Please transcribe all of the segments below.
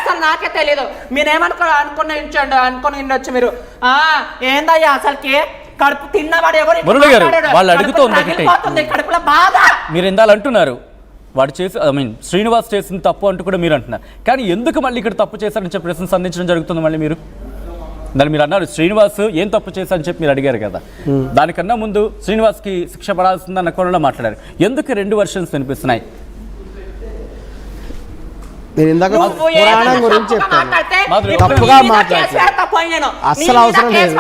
అసలు నాకే తెలీదు. అనుకుని ఉండొచ్చు మీరు. ఏందయ్యా అసలుకి కడుపు తిన్నవాడు ఎవరు వాళ్ళు అడుగుతుంది కడుపులో బాధ. మీరు ఎందాలు అంటున్నారు వాడు చేసి శ్రీనివాస్ చేసిన తప్పు అంటూ కూడా మీరు అంటున్నారు. కానీ ఎందుకు మళ్ళీ ఇక్కడ తప్పు చేశారని చెప్పి ప్రశ్న సంధించడం జరుగుతుంది మళ్ళీ మీరు? దాన్ని మీరు అన్నారు శ్రీనివాస్ ఏం తప్పు చేశారని చెప్పి మీరు అడిగారు కదా, దానికన్నా ముందు శ్రీనివాస్కి శిక్ష పడాల్సిందన్న కోణంలో మాట్లాడారు. ఎందుకు 2 వెర్షన్స్ వినిపిస్తున్నాయి? నేను ఇందాక పురాణం గురించి చెప్తాను, తప్పుగా మాట్లాడతాను, అస్సలు అవసరం లేదు.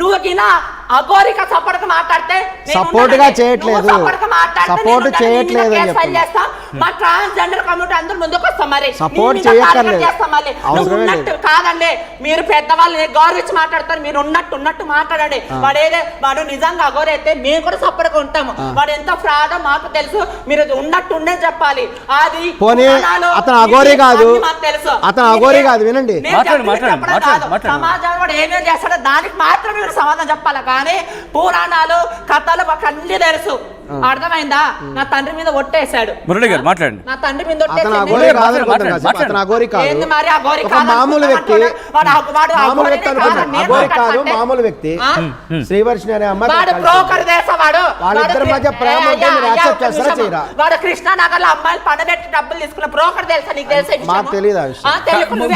నువ్వు అఘోరిక సపోర్ట్ మాట్లాడితే సపోర్ట్ గా చేయట్లేదు, సపోర్ట్ చేయట్లేదు మా ట్రాన్స్జెండర్ కమ్యూనిటీ అందరూ ముందుకు వస్తాం. మరి సపోర్ట్ చేయక్కర్లేదు కాదండి, మీరు పెద్దవాళ్ళు గౌరవించి మాట్లాడతారు. మీరు ఉన్నట్టు మాట్లాడండి. వాడు నిజంగా అఘోరి అయితే మేము కూడా సపోర్ట్ గా ఉంటాము. వాడు ఎంత ఫ్రాడ్ మాకు తెలుసు. మీరు ఉన్నట్టుండే చెప్పాలి. అది అతను అఘోరి కాదు, అతను అఘోరి కాదు. వినండి, సమాజం వాడు ఏమేం చేస్తాడో దానికి మాత్రం మీరు సమాధానం చెప్పాలి. కానీ పురాణాలు కథలు మాకు అన్ని తెలుసు. అర్థమైందా? నా తండ్రి మీద ఒట్టేశాడు. మురళి గారు మాట్లాడండి. నా తండ్రి మీద మామూలు వ్యక్తి, మామూలు వ్యక్తి శ్రీవర్షిణి అనే అమ్మాయి వాళ్ళిద్దరి మధ్య ప్రేమ యాక్సెప్ట్ చేస్తారా చేయరా? వాడు కృష్ణానగర్ లో అమ్మాయిలు పడబెట్టి డబ్బులు తీసుకున్న బ్రోకర్ తెలుసా? నీకు తెలుసా? మాకు తెలియదు.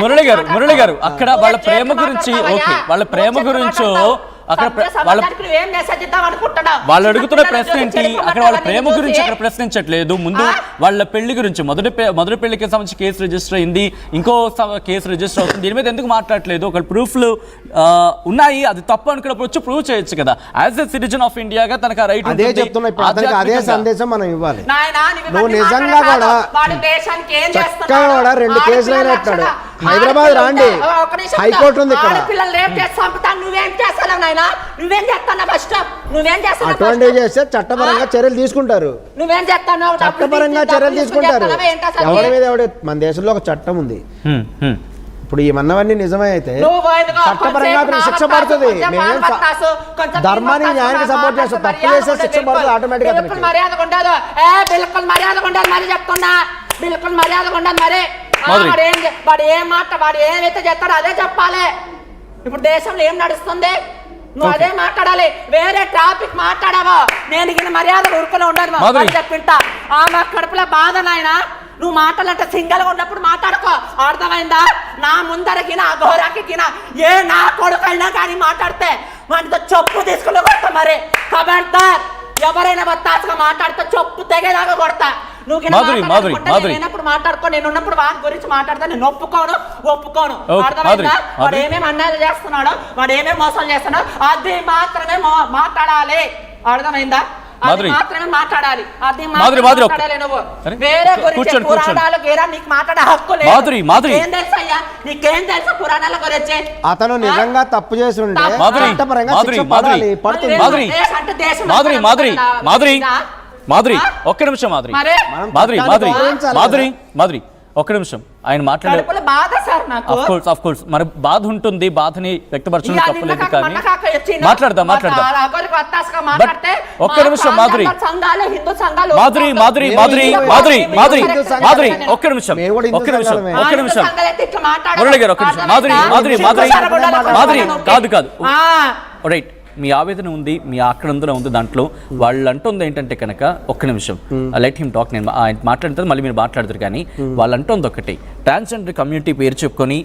మురళి గారు అక్కడ వాళ్ళ ప్రేమ గురించి, ఓకే, వాళ్ళ ప్రేమ గురించో అక్కడ వాళ్ళు అడుగుతున్న ప్రశ్న ఏంటి? అక్కడ వాళ్ళ ప్రేమ గురించి అక్కడ ప్రశ్నించట్లేదు. ముందు వాళ్ళ పెళ్లి గురించి, మొదటి పెళ్లికి సంబంధించి కేసు రిజిస్టర్ అయింది, ఇంకో కేసు రిజిస్టర్ అవుతుంది. దీని మీద ఎందుకు మాట్లాడలేదు? ఒక ప్రూఫ్లు ఉన్నాయి, అది తప్పు అనుకున్నప్పుడు వచ్చి ప్రూవ్ చేయొచ్చు కదా. యాజ్ ఎ సిటిజన్ ఆఫ్ ఇండియాగా తనకు రైట్. అదే చెప్తున్నా, అదే సందేశం మనం ఇవ్వాలి. నువ్వు నిజంగా కూడా చక్కగా కూడా 2 కేసులు అయినట్టాడు. హైదరాబాద్ రాండి, హైకోర్టు ఉంది ఇక్కడ. అటువంటి చేస్తే చట్టపరంగా చర్యలు తీసుకుంటారు. చట్టపరంగా చర్యలు తీసుకుంటారు. ఎవరి మీద మన దేశంలో ఒక చట్టం ఉంది. ఇప్పుడు ఏమన్నవన్నీ నిజమే అయితే చట్టపరంగా శిక్ష పడుతుంది. ధర్మాన్ని న్యాయానికి సపోర్ట్ చేస్తాం. తప్పు చేస్తే శిక్ష పడుతుంది ఆటోమేటిక్ గా. మర్యాద ఉండదు, బిల్కుల్ మర్యాద ఉండదు. మరి చెప్తున్నా, బిల్కుల్ మర్యాద ఉండదు. మరి వాడు ఏమైతే చేస్తాడో అదే చెప్పాలి. ఇప్పుడు దేశంలో ఏం నడుస్తుంది నువ్వు అదే మాట్లాడాలి. వేరే టాపిక్ మాట్లాడావా నేను గిన మర్యాద ఊరుకునే ఉండదు చెప్పింటా. ఆమె కడుపులో బాధ నాయన. నువ్వు మాట్లాడంటే సింగల్ గా ఉన్నప్పుడు మాట్లాడుకో. అర్థమైందా? నా ముందరకిన అఘోరాకి నా కొడుకైనా కానీ మాట్లాడితే మనతో చెప్పు తీసుకుని కొడతా. మరి ఖబర్దార్, ఎవరైనా బత్తాసుగా మాట్లాడితే చెప్పు తెగేదాకా కొడతా. నువ్వు మాట్లాడుకో. నేను ఉన్నప్పుడు వాడి గురించి మాట్లాడితే నేను ఒప్పుకోను. అర్థమైందా? వాడు ఏమేమి అన్యాయం చేస్తున్నాడో, వాడు ఏమేమి మోసాలు చేస్తున్నాడో అది మాత్రమే మాట్లాడాలి. అర్థమైందా? మాత్రమే మాట్లాడాలి. అది మాట్లాడాలి. నువ్వు వేరే గురించి పురాణాల గేరా నీకు మాట్లాడే హక్కు లేదు. ఏం తెలుసు అయ్యా? నీకేం తెలుసు పురాణాల గురించి? అతను నిజంగా తప్పు చేసి ఉంటే ఒక్క నిమిషం మాధురి ఒక్క నిమిషం. ఆయన మాట్లాడే మరి బాధ ఉంటుంది, బాధని వ్యక్తపరచడం తప్పలేదు. కానీ మాట్లాడదాం. ఒక్క నిమిషం మాధురి ఒక్క నిమిషం మురళి గారు ఒక్క నిమిషం. మాధురి కాదు రైట్. మీ ఆవేదన ఉంది, మీ ఆక్రందన ఉంది. దాంట్లో వాళ్ళు అంటుంది ఏంటంటే కనుక, ఒక్క నిమిషం లెట్ హిమ్ టాక్. నేను ఆయన మాట్లాడుతుంది, మళ్ళీ మీరు మాట్లాడతారు. కానీ వాళ్ళు అంటుంది ఒకటి, ట్రాన్స్జెండర్ కమ్యూనిటీ పేరు చెప్పుకొని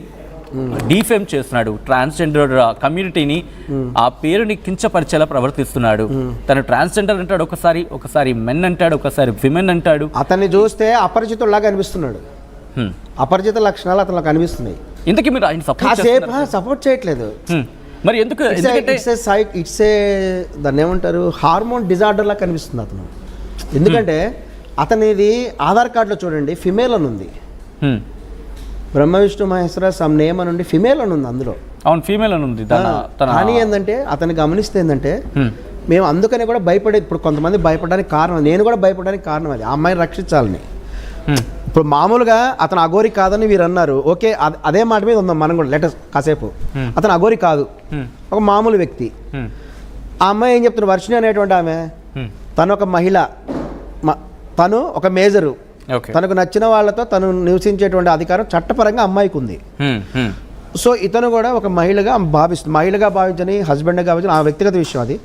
డీఫేమ్ చేస్తున్నాడు. ట్రాన్స్జెండర్ కమ్యూనిటీని ఆ పేరుని కించపరిచేలా ప్రవర్తిస్తున్నాడు. తను ట్రాన్స్జెండర్ అంటాడు, ఒకసారి మెన్ అంటాడు, ఒకసారి విమెన్ అంటాడు. అతన్ని చూస్తే అపరిచితుల్లాగా అనిపిస్తున్నాడు. అపరిచిత లక్షణాలు అతను కనిపిస్తున్నాయి. ఇంతకీ మీరు ఆయన సపోర్ట్ చేయట్లేదు. మరి ఎందుకు? దాన్ని ఏమంటారు, హార్మోన్ డిజార్డర్ లా కనిపిస్తుంది అతను. ఎందుకంటే అతనిది ఆధార్ కార్డులో చూడండి ఫిమేల్ అని ఉంది. బ్రహ్మ విష్ణు మహేశ్వర సమ్ నేమ్ అని ఉండి ఫిమేల్ అని ఉంది అందులో. అవును, ఫీమేల్ అని ఉంది. కానీ ఏంటంటే అతను గమనిస్తే ఏంటంటే మేము అందుకనే కూడా భయపడేది. ఇప్పుడు కొంతమంది భయపడడానికి కారణం, నేను కూడా భయపడడానికి కారణం అది, ఆ అమ్మాయిని రక్షించాలని. ఇప్పుడు మామూలుగా అతను అఘోరి కాదని వీరు అన్నారు. ఓకే, అదే మాట మీద ఉందాం మనం కూడా లెటర్స్ కాసేపు. అతను అఘోరి కాదు, ఒక మామూలు వ్యక్తి. ఆ అమ్మాయి ఏం చెప్తున్నారు, వర్షిణి అనేటువంటి ఆమె, తను ఒక మహిళ, తను ఒక మేజరు, Okay. తనకు నచ్చిన వాళ్ళతో తను నివసించేటువంటి అధికారం చట్టపరంగా అమ్మాయికి ఉంది. సో ఇతను కూడా ఒక మహిళగా మహిళగా భావించని హస్బెండ్గా భావించని ఆ వ్యక్తిగత విషయం అది.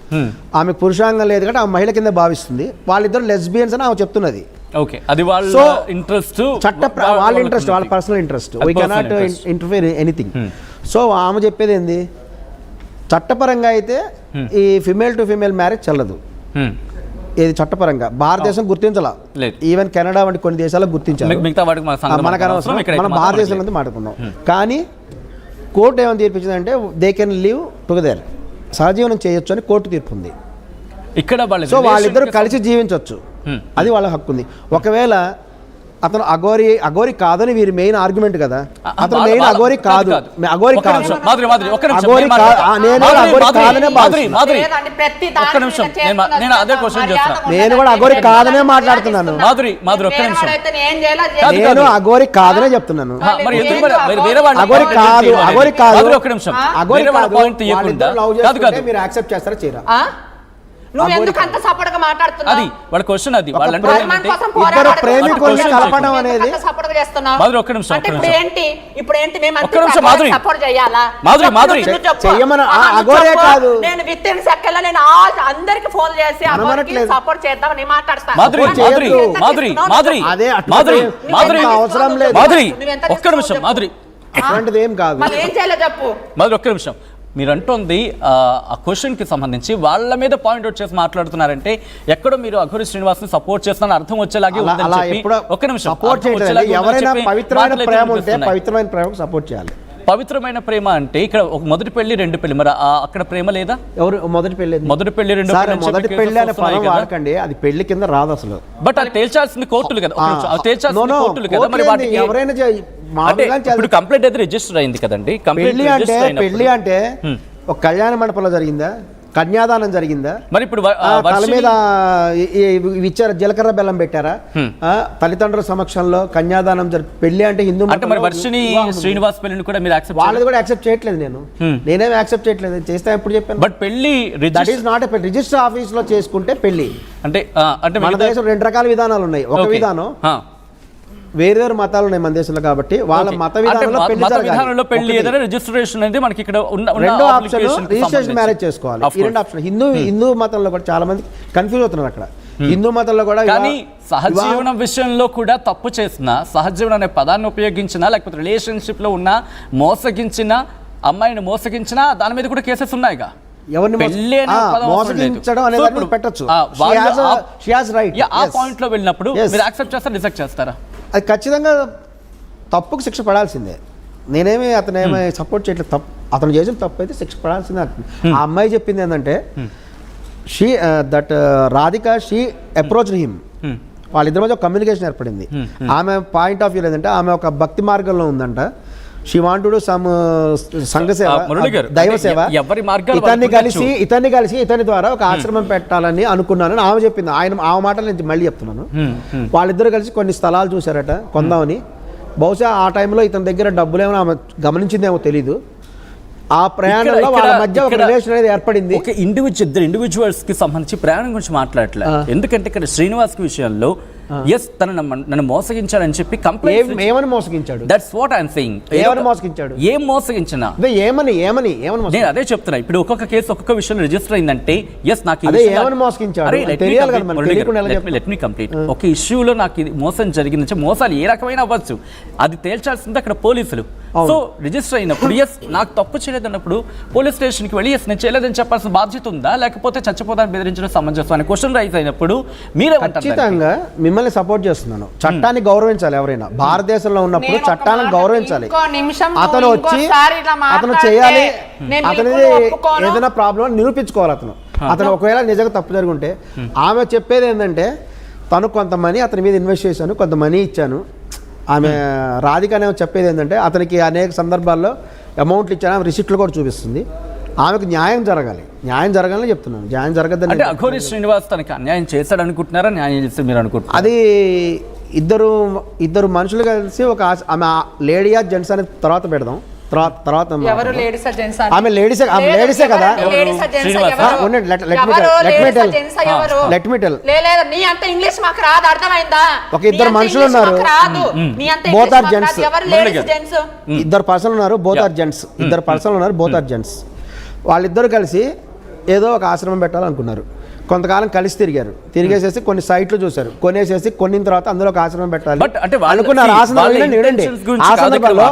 ఆమె పురుషాంగం లేదు కాబట్టి ఆ మహిళ కింద భావిస్తుంది. వాళ్ళిద్దరు లెస్బియన్స్ అని ఆమె చెప్తున్నది. ఓకే, అది వాళ్ళ ఇంట్రెస్ట్, వాళ్ళ ఇంట్రెస్ట్, వాళ్ళ personal interest. We cannot interfere anything. So ఆమె చెప్పేది ఏంది, చట్టపరంగా అయితే ఈ ఫిమేల్ టు ఫిమేల్ మ్యారేజ్ చెల్లదు. ఇది చట్టపరంగా భారతదేశం గుర్తించాల, ఈవెన్ కెనడా వంటి కొన్ని దేశాలకు గుర్తించాలి. మనకు అనవసరం, మనం భారతదేశంలో మాట్లాడుకున్నాం. కానీ కోర్టు ఏమైనా తీర్పించిందంటే దే కెన్ లివ్ టుగెదర్, సహజీవనం చేయొచ్చు అని కోర్టు తీర్పు ఉంది ఇక్కడ. సో వాళ్ళిద్దరు కలిసి జీవించవచ్చు, అది వాళ్ళ హక్కు ఉంది. ఒకవేళ అతను అఘోరి కాదని వీరి మెయిన్ ఆర్గ్యుమెంట్ కదా, అతను మెయిన్ అఘోరి కాదు, అఘోరి కాదు, నేను కూడా అఘోరి కాదనే మాట్లాడుతున్నాను. నేను అఘోరి కాదనే చెప్తున్నాను. అఘోరి కాదు, అఘోరి కాదు, అఘోరి కాదు. మీరు యాక్సెప్ట్ చేస్తారా చేయరా? నువ్వు ఎందుకు అంత సపోర్ట్ గా మాట్లాడుతున్నావు? అది వాళ్ళ క్వశ్చన్. అది వాళ్ళ ఇద్దరు ప్రేమికుల్ని కలపడం అనేది సపోర్ట్ గా చేస్తున్నావు. మాధురి ఒక్క నిమిషం, అంటే ఇప్పుడు ఏంటి మేము ఒక్క నిమిషం మాధురి, సపోర్ట్ చేయాలా? మాధురి చెయ్యమని అఘోరే కాదు. నేను విత్ ఇన్ సెకండ్ నేను అందరికి ఫోన్ చేసి అఘోరికి సపోర్ట్ చేద్దామని మాట్లాడతాను. మాధురి అవసరం లేదు. మాధురి ఒక్క నిమిషం, మాధురి అటువంటిది ఏం కాదు. మళ్ళీ ఏం చేయాలో చెప్పు. మాధురి ఒక్క నిమిషం. మీరు అంటోంది ఆ క్వశ్చన్కి సంబంధించి వాళ్ళ మీద పాయింట్ అవుట్ చేసి మాట్లాడుతున్నారంటే ఎక్కడో మీరు అఘోరి శ్రీనివాస్ని సపోర్ట్ చేస్తున్న అర్థం వచ్చేలాగే ఉందని చెప్పి. ఒక్క నిమిషం, సపోర్ట్ చేయలేదు. ఎవరైనా పవిత్రమైన ప్రేమ ఉంటే పవిత్రమైన ప్రేమకు సపోర్ట్ చేయాలి. పవిత్రమైన ప్రేమ అంటే ఇక్కడ ఒక మొదటి పెళ్లి రెండు పెళ్లి, మరి అక్కడ ప్రేమ లేదా? ఎవరు మొదటి పెళ్లి రెండు మొదటి పెళ్లి అనే పదం వాడకండి, అది పెళ్లి కింద రాదు అసలు. బట్ అది తేల్చాల్సింది కోర్టులు కదా, తేల్చాల్సింది కోర్టులు కదా. మరి వాటికి ఎవరైనా ఇప్పుడు కంప్లైంట్ అయితే రిజిస్టర్ అయింది కదండి. పెళ్లి అంటే ఒక కళ్యాణ మండపంలో జరిగిందా, కన్యాదానం జరిగిందా, మరి ఇప్పుడు తల మీద ఇచ్చారా, జీలకర్ర బెల్లం పెట్టారా, తల్లిదండ్రుల సమక్షంలో కన్యాదానం పెళ్లి అంటే హిందూ అంటే మరి వర్షిని శ్రీనివాస్ పెళ్లిని కూడా మీరు యాక్సెప్ట్ వాళ్ళది కూడా యాక్సెప్ట్ చేయట్లేదు. నేనేం యాక్సెప్ట్ చేయట్లేదు, చేస్తా ఎప్పుడు చెప్పాను. బట్ పెళ్లి that is not a register office లో చేసుకుంటే పెళ్లి అంటే మన దేశం రెండు రకాల విధానాలు ఉన్నాయి. ఒక విధానం వేరు మతాలు ఉన్నాయి మన దేశంలో కాబట్టి వాళ్ళ మత విధానంలో పెళ్లి ఏదైనా రిజిస్ట్రేషన్ అనేది మనకి ఇక్కడ రెండో ఆప్షన్ రిజిస్ట్రేషన్ మ్యారేజ్ చేసుకోవాలి. ఈ రెండు ఆప్షన్ హిందూ మతంలో కూడా చాలా మంది కన్ఫ్యూజ్ అవుతున్నారు. అక్కడ హిందూ మతంలో కూడా కానీ సహజీవనం విషయంలో కూడా తప్పు చేసిన, సహజీవనం అనే పదాన్ని ఉపయోగించినా, లేకపోతే రిలేషన్షిప్ లో ఉన్న మోసగించిన అమ్మాయిని మోసగించిన దాని మీద కూడా కేసెస్ ఉన్నాయిగా. ఎవరిని మోసగించడం అనేది పెట్టచ్చు. ఆ పాయింట్ లో వెళ్ళినప్పుడు మీరు యాక్సెప్ట్ చేస్తారా, రిజెక్ట్ చేస్తారా? అది ఖచ్చితంగా తప్పుకు శిక్ష పడాల్సిందే. నేనేమి అతనేమి సపోర్ట్ చేయట్లేదు. తప్పు అతను చేసిన తప్పు అయితే శిక్ష పడాల్సిందే. ఆ అమ్మాయి చెప్పింది ఏంటంటే రాధిక షీ అప్రోచ్ హిమ్, వాళ్ళిద్దరి మధ్య కమ్యూనికేషన్ ఏర్పడింది. ఆమె పాయింట్ ఆఫ్ వ్యూ లేదంటే ఆమె ఒక భక్తి మార్గంలో ఉందంట. She want to do some సంఘ సేవ, దైవ సేవ. ఇతన్ని కలిసి ఇతని ద్వారా ఒక ఆశ్రమం పెట్టాలని అనుకున్నానని ఆమె చెప్పింది. ఆమె మాటలు నేను మళ్ళీ చెప్తున్నాను. వాళ్ళిద్దరు కలిసి కొన్ని స్థలాలు చూశారట కొందామని. బహుశా ఆ టైంలో ఇతని దగ్గర డబ్బులేమో ఆమె గమనించిందేమో తెలీదు. ఆ ప్రయాణంలో వాళ్ళ మధ్య ఒక రిలేషన్ అనేది ఏర్పడింది. ఒక ఇండివిజువల్స్ కి సంబంధించి ప్రయాణం గురించి మాట్లాడలేదు. ఎందుకంటే ఇక్కడ శ్రీనివాస్ విషయంలో ఎస్ తను నన్ను మోసగించాడని చెప్పి కంప్లైంట్. ఏమని మోసగించాడు? That's what I am saying. ఏమని మోసగించాడు? ఏం మోసగించినా ఏమని నేను అదే చెప్తున్నా. ఇప్పుడు ఒక్కొక్క కేసు ఒక్కొక్క విషయం రిజిస్టర్ అయిందంటే ఎస్ నాకు ఏమని మోసగించాడు లెట్ మీ కంప్లీట్. ఒక ఇష్యూలో నాకు ఇది మోసం జరిగింది, మోసాలు ఏ రకమైన అవ్వచ్చు, అది తేల్చాల్సింది అక్కడ పోలీసులు. సో రిజిస్టర్ అయినప్పుడు ఎస్ నాకు తప్పు చేయలేదన్నప్పుడు పోలీస్ స్టేషన్కి వెళ్ళి ఎస్ నేను చేయలేదని చెప్పాల్సిన బాధ్యత ఉందా, లేకపోతే చచ్చిపోతాను బెదిరించడం సమంజసం అనే క్వశ్చన్ రైజ్ అయినప్పుడు మీరే ఖచ్చితంగా మిమ్మల్ని సపోర్ట్ చేస్తున్నాను. చట్టాన్ని గౌరవించాలి. ఎవరైనా భారతదేశంలో ఉన్నప్పుడు చట్టాలను గౌరవించాలి. అతను వచ్చి అతను చేయాలి, అతనిది ఏదైనా ప్రాబ్లం నిరూపించుకోవాలి. అతను ఒకవేళ నిజంగా తప్పు జరుగుంటే ఆమె చెప్పేది ఏంటంటే తను కొంత మనీ అతని మీద ఇన్వెస్ట్ చేశాను, కొంత మనీ ఇచ్చాను. ఆమె రాధికనే చెప్పేది ఏంటంటే అతనికి అనేక సందర్భాల్లో అమౌంట్లు ఇచ్చాను, ఆమె రిసిప్ట్లు కూడా చూపిస్తుంది. ఆమెకు న్యాయం జరగాలని చెప్తున్నాను. న్యాయం జరగద్దని అంటే అఘోరి శ్రీనివాస్ తనకి అన్యాయం చేశాడు అనుకుంటున్నారా, న్యాయం చేస్తే మీరు అనుకుంటున్నారు? అది ఇద్దరు మనుషులు కలిసి ఒక ఆమె లేడీయా జెంట్స్ అనేది తర్వాత పెడదాం. తర్వాత ఎవరు లేడీస్ జెంట్స్ ఆమె లేడీసే కదా. ఉండండి, let me tell. లేదు నీ అంత ఇంగ్లీష్ మాకు రాదు, అర్థమైందా? ఒక ఇద్దరు మనుషులు ఉన్నారు, both are gents. ఇద్దరు పర్సన్ ఉన్నారు, both are gents. ఇద్దరు పర్సన్ ఉన్నారు, both are gents. వాళ్ళిద్దరు కలిసి ఏదో ఒక ఆశ్రమం పెట్టాలనుకున్నారు. కొంతకాలం కలిసి తిరిగేసేసి కొన్ని సైట్లు చూశారు, కొనేసేసి కొన్నిన తర్వాత అందులో ఒక ఆశ్రమం పెట్టాలి బట్ అంటే అనుకున్నారు. ఆ సందర్భంలో